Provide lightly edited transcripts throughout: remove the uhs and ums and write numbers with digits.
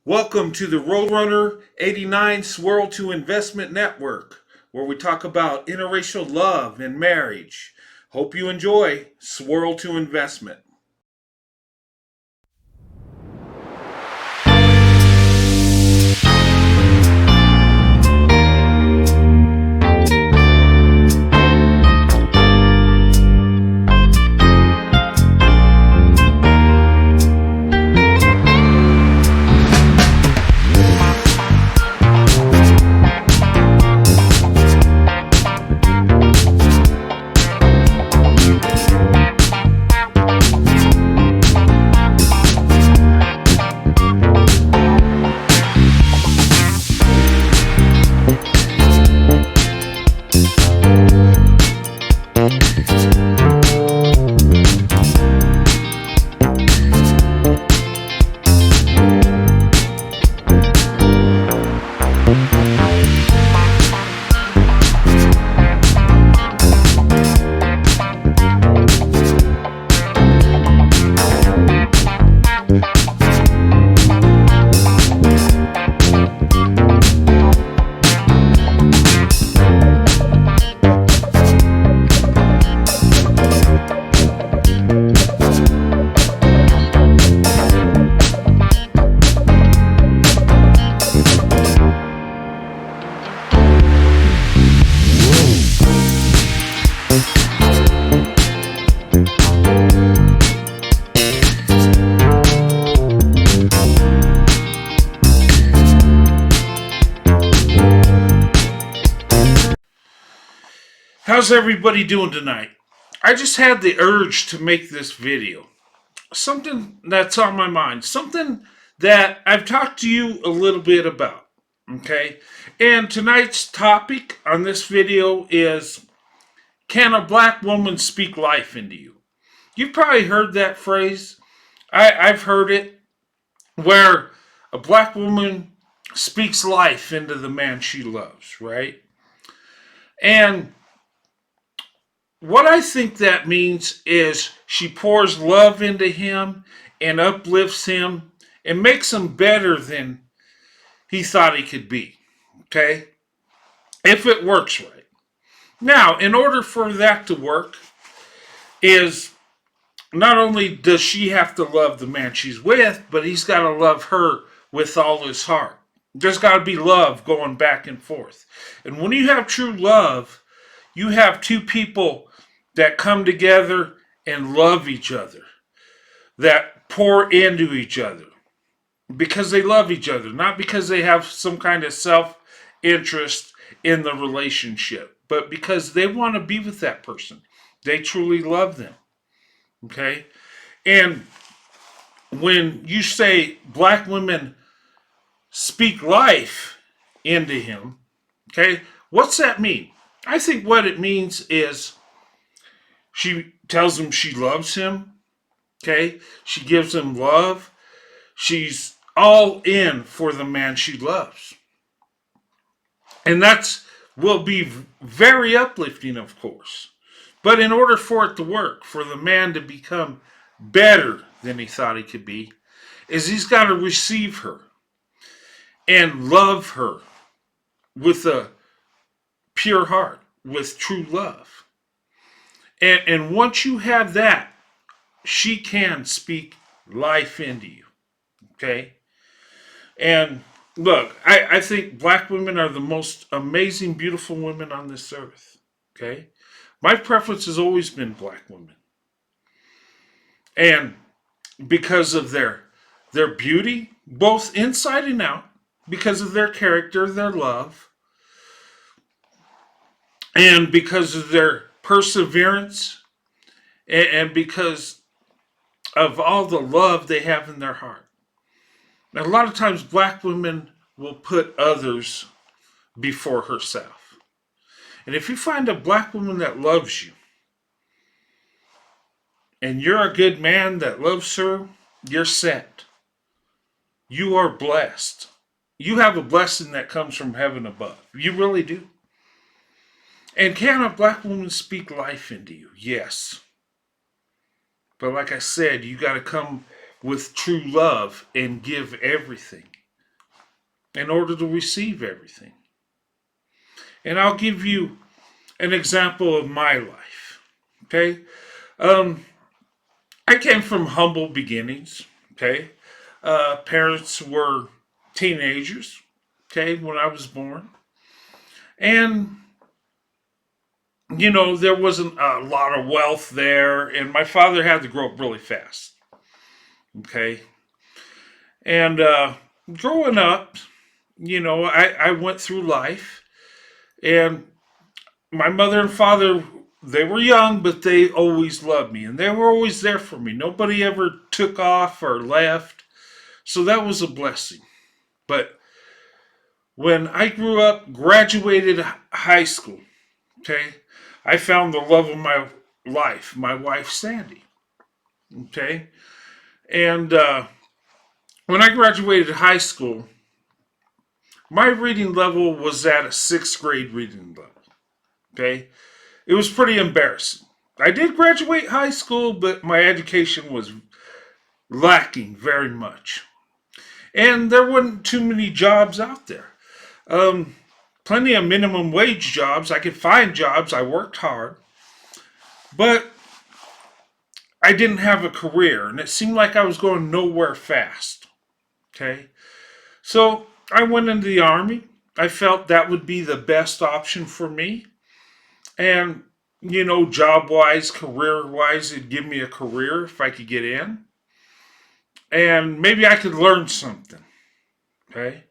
Welcome to the Roadrunner 89 Swirl to Investment Network, where we talk about interracial love and marriage. Hope you enjoy Swirl to Investment. How's everybody doing tonight? I just had the urge to make this video. Something that's on my mind. Something that I've talked to you a little bit about. Okay? And tonight's topic on this video is, can a black woman speak life into you? You've probably heard that phrase. I've heard it where a black woman speaks life into the man she loves, right? And what I think that means is she pours love into him and uplifts him and makes him better than he thought he could be. Okay? If it works right. Now, in order for that to work, is not only does she have to love the man she's with, but he's got to love her with all his heart. There's got to be love going back and forth. And when you have true love, you have two people that come together and love each other, that pour into each other because they love each other, not because they have some kind of self interest in the relationship, but because they want to be with that person. They truly love them. Okay? And when you say black women speak life into him, okay, what's that mean? I think what it means is she tells him she loves him, okay? She gives him love. She's all in for the man she loves. And that's will be very uplifting, of course. But in order for it to work, for the man to become better than he thought he could be, is he's got to receive her and love her with a pure heart, with true love. And once you have that, she can speak life into you. Okay? And look, I think black women are the most amazing, beautiful women on this earth. Okay? My preference has always been black women. And because of their beauty, both inside and out, because of their character, their love, and because of their perseverance, and because of all the love they have in their heart. And a lot of times, black women will put others before herself. And if you find a black woman that loves you, and you're a good man that loves her, you're set. You are blessed. You have a blessing that comes from heaven above. You really do. And can a black woman speak life into you? Yes. But like I said, you got to come with true love and give everything. in order to receive everything. And I'll give you an example of my life. Okay? Um, I came from humble beginnings. Okay? Parents were teenagers. Okay, when I was born. And, there wasn't a lot of wealth there. And my father had to grow up really fast. Okay? And growing up, I went through life. And my mother and father, they were young, but they always loved me. And they were always there for me. Nobody ever took off or left. So that was a blessing. But when I grew up, graduated high school, okay, I found the love of my life, my wife, Sandy. Okay. And when I graduated high school, my reading level was at a sixth grade reading level. Okay. It was pretty embarrassing. I did graduate high school, but my education was lacking very much. And there weren't too many jobs out there. Um, Plenty of minimum wage jobs. I could find jobs. I worked hard. But I didn't have a career, and it seemed like I was going nowhere fast. Okay? So I went into the Army. I felt that would be the best option for me. And, job wise, career wise, it'd give me a career if I could get in. And maybe I could learn something. Okay?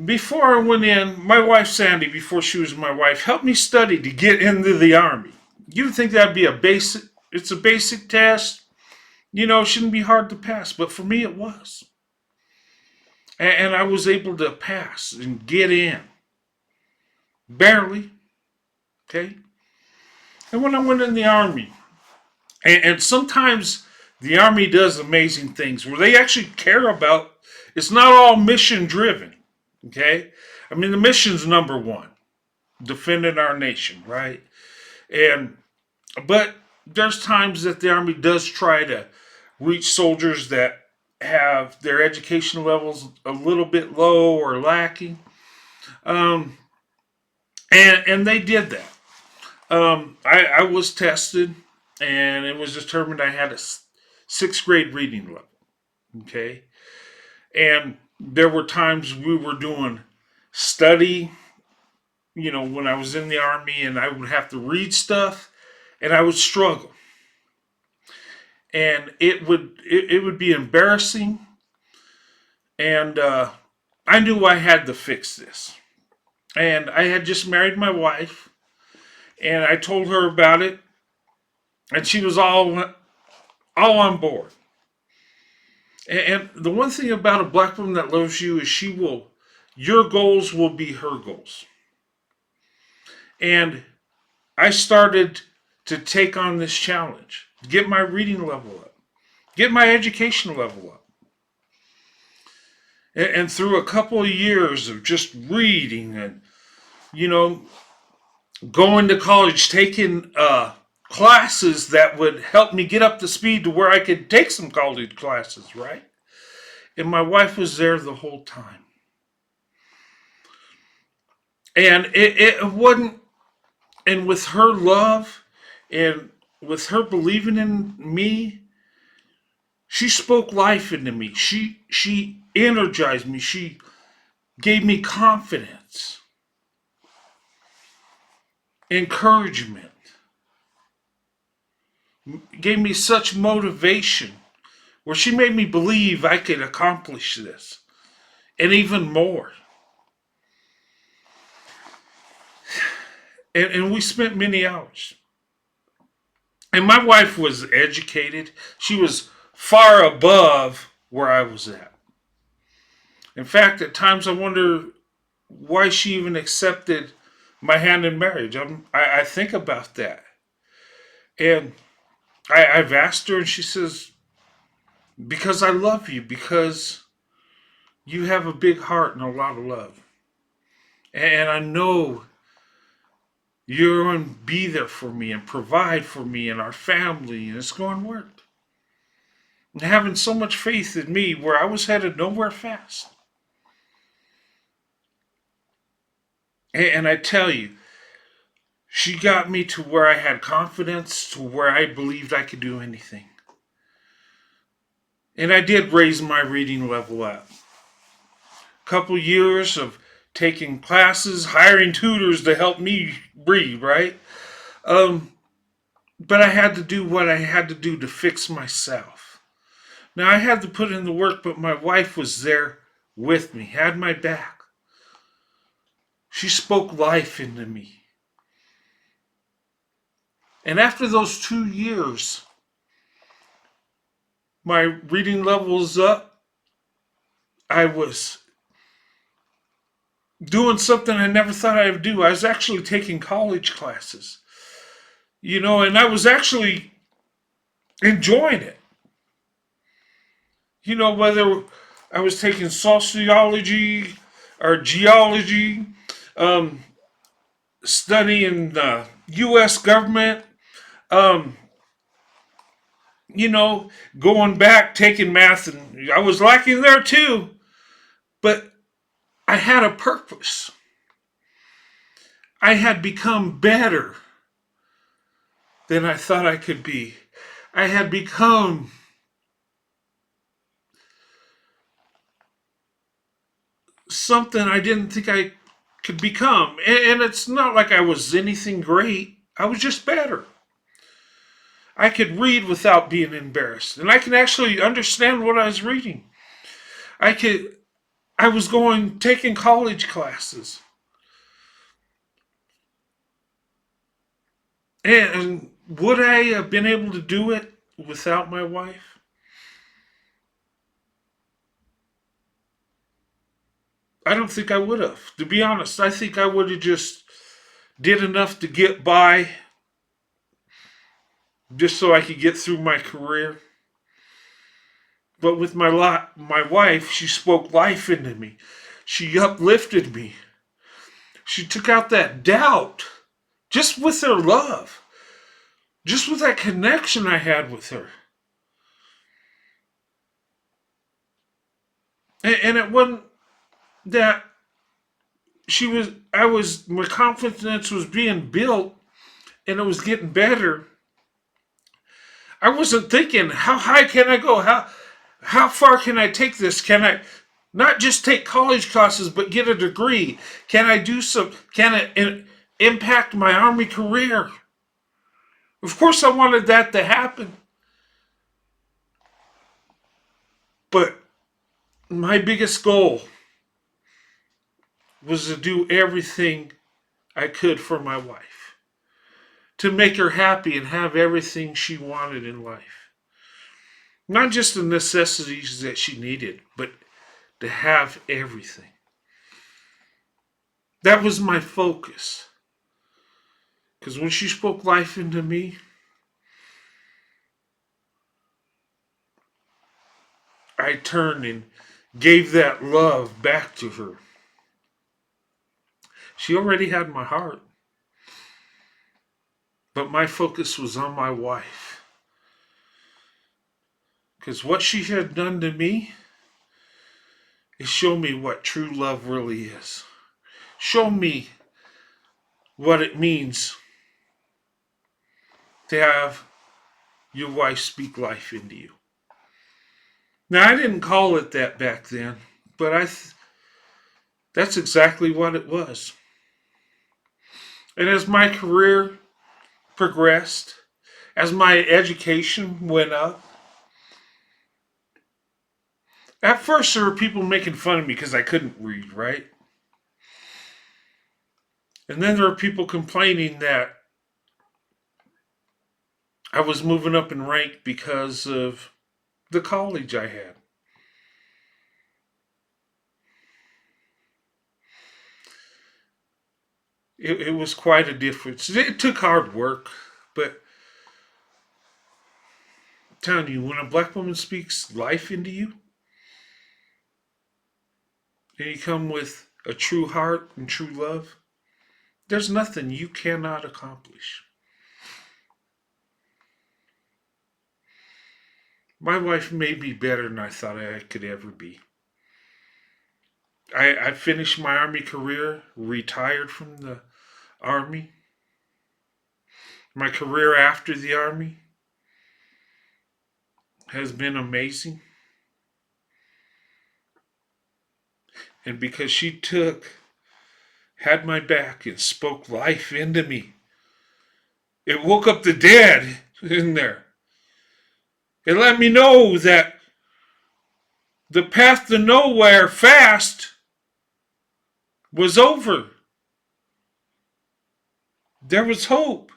Before I went in, my wife Sandy, before she was my wife, helped me study to get into the Army. You'd think that'd be it's a basic test. It shouldn't be hard to pass. But for me, it was. And I was able to pass and get in. Barely. Okay? And when I went in the Army, and sometimes the Army does amazing things where they actually care about, it's not all mission driven. Okay? I mean, the mission's number one, defending our nation, right? But there's times that the Army does try to reach soldiers that have their education levels a little bit low or lacking. Um, and they did that. I was tested, and it was determined I had a sixth grade reading level. Okay, and there were times we were doing study. When I was in the Army, and I would have to read stuff, and I would struggle, and it would be embarrassing, and I knew I had to fix this. And I had just married my wife, and I told her about it, and she was all on board. And the one thing about a black woman that loves you is your goals will be her goals. And I started to take on this challenge, get my reading level up, get my education level up. And through a couple of years of just reading and, you know, going to college, taking classes that would help me get up to speed to where I could take some college classes, right? And my wife was there the whole time. And it wasn't, and with her love and with her believing in me, she spoke life into me. She energized me. She gave me confidence, encouragement, gave me such motivation where she made me believe I could accomplish this and even more. And we spent many hours. And my wife was educated. She was far above where I was at. In fact, at times I wonder why she even accepted my hand in marriage. I think about that. And I've asked her, and she says, because I love you, because you have a big heart and a lot of love. And I know you're going to be there for me and provide for me and our family, and it's going to work. And having so much faith in me where I was headed nowhere fast. And I tell you, she got me to where I had confidence, to where I believed I could do anything. And I did raise my reading level up. Couple years of taking classes, hiring tutors to help me read, right? Um, but I had to do what I had to do to fix myself. Now I had to put in the work, but my wife was there with me, had my back. She spoke life into me. And after those 2 years, my reading level was up. I was doing something I never thought I'd do. I was actually taking college classes, and I was actually enjoying it. Whether I was taking sociology or geology, um, studying the U.S. government, um, going back, taking math, and I was lacking there too. But I had a purpose. I had become better than I thought I could be. I had become something I didn't think I could become. And it's not like I was anything great, I was just better. I could read without being embarrassed, and I can actually understand what I was reading. I could. I was taking college classes, and would I have been able to do it without my wife? I don't think I would have. To be honest, I think I would have just did enough to get by, just so I could get through my career. But with my wife, she spoke life into me. She uplifted me. She took out that doubt just with her love, just with that connection I had with her. And it wasn't that my confidence was being built and it was getting better. I wasn't thinking, how high can I go? How far can I take this? Can I not just take college classes but get a degree? Can I do some? Can it impact my army career? Of course, I wanted that to happen, but my biggest goal was to do everything I could for my wife, to make her happy and have everything she wanted in life. Not just the necessities that she needed, but to have everything. That was my focus. Because when she spoke life into me, I turned and gave that love back to her. She already had my heart, but my focus was on my wife. Because what she had done to me is show me what true love really is. Show me what it means to have your wife speak life into you. Now, I didn't call it that back then, but that's exactly what it was. And as my career progressed, as my education went up, at first there were people making fun of me because I couldn't read, right? And then there were people complaining that I was moving up in rank because of the college I had. It was quite a difference. It took hard work, but I'm telling you, when a black woman speaks life into you, and you come with a true heart and true love, there's nothing you cannot accomplish. My wife made me better than I thought I could ever be. I finished my Army career, retired from the Army. My career after the Army has been amazing. And because she had my back and spoke life into me, it woke up the dead in there. It let me know that the path to nowhere fast was over. There was hope.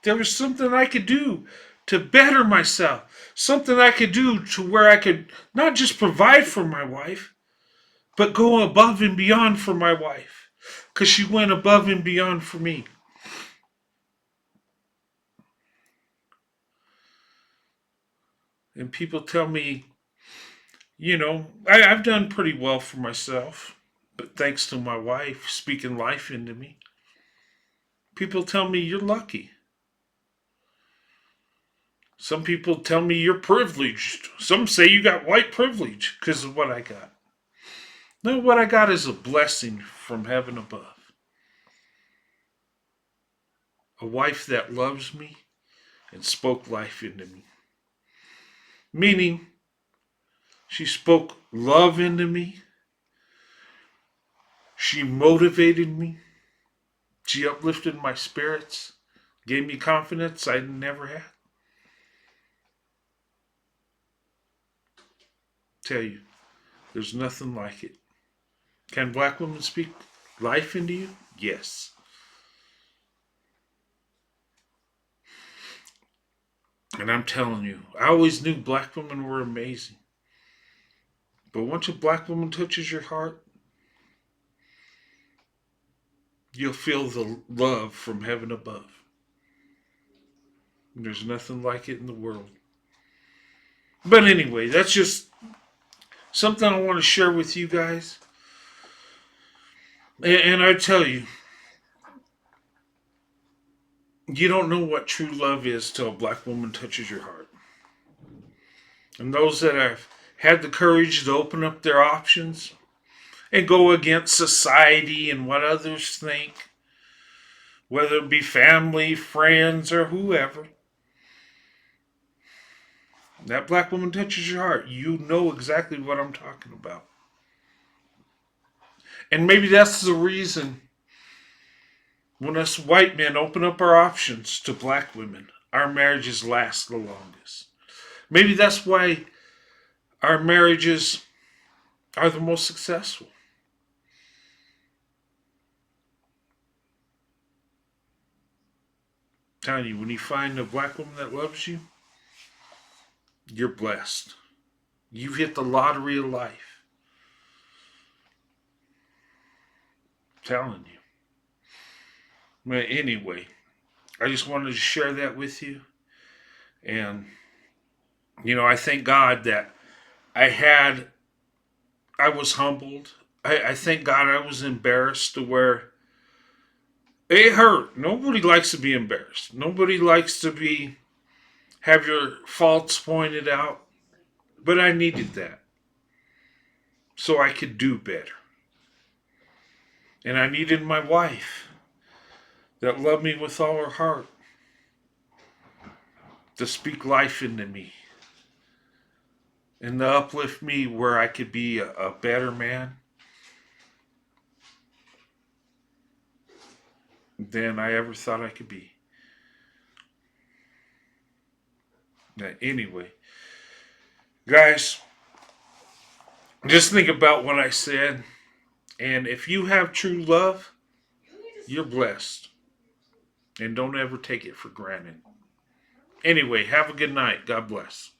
There was something I could do to better myself. Something I could do to where I could not just provide for my wife, but go above and beyond for my wife. Because she went above and beyond for me. And people tell me, I've done pretty well for myself, but thanks to my wife speaking life into me. People tell me you're lucky. Some people tell me you're privileged. Some say you got white privilege because of what I got. No, what I got is a blessing from heaven above. A wife that loves me and spoke life into me. Meaning, she spoke love into me. She motivated me. She uplifted my spirits. Gave me confidence I never had. Tell you, there's nothing like it. Can black women speak life into you? Yes. And I'm telling you, I always knew black women were amazing. But once a black woman touches your heart, you'll feel the love from heaven above. And there's nothing like it in the world. But anyway, that's just something I want to share with you guys. And I tell you, you don't know what true love is till a black woman touches your heart. And those that have had the courage to open up their options and go against society and what others think, whether it be family, friends, or whoever, that black woman touches your heart. You know exactly what I'm talking about. And maybe that's the reason when us white men open up our options to black women, our marriages last the longest. Maybe that's why our marriages are the most successful. I'm telling you, when you find a black woman that loves you, you're blessed. You've hit the lottery of life. I'm telling you. But anyway, I just wanted to share that with you. And, I thank God that I was humbled. I thank God I was embarrassed to where it hurt. Nobody likes to be embarrassed. Nobody likes to have your faults pointed out. But I needed that so I could do better. And I needed my wife that loved me with all her heart to speak life into me and to uplift me where I could be a better man than I ever thought I could be. Now, anyway, guys, just think about what I said. And if you have true love, you're blessed. And don't ever take it for granted. Anyway, have a good night. God bless.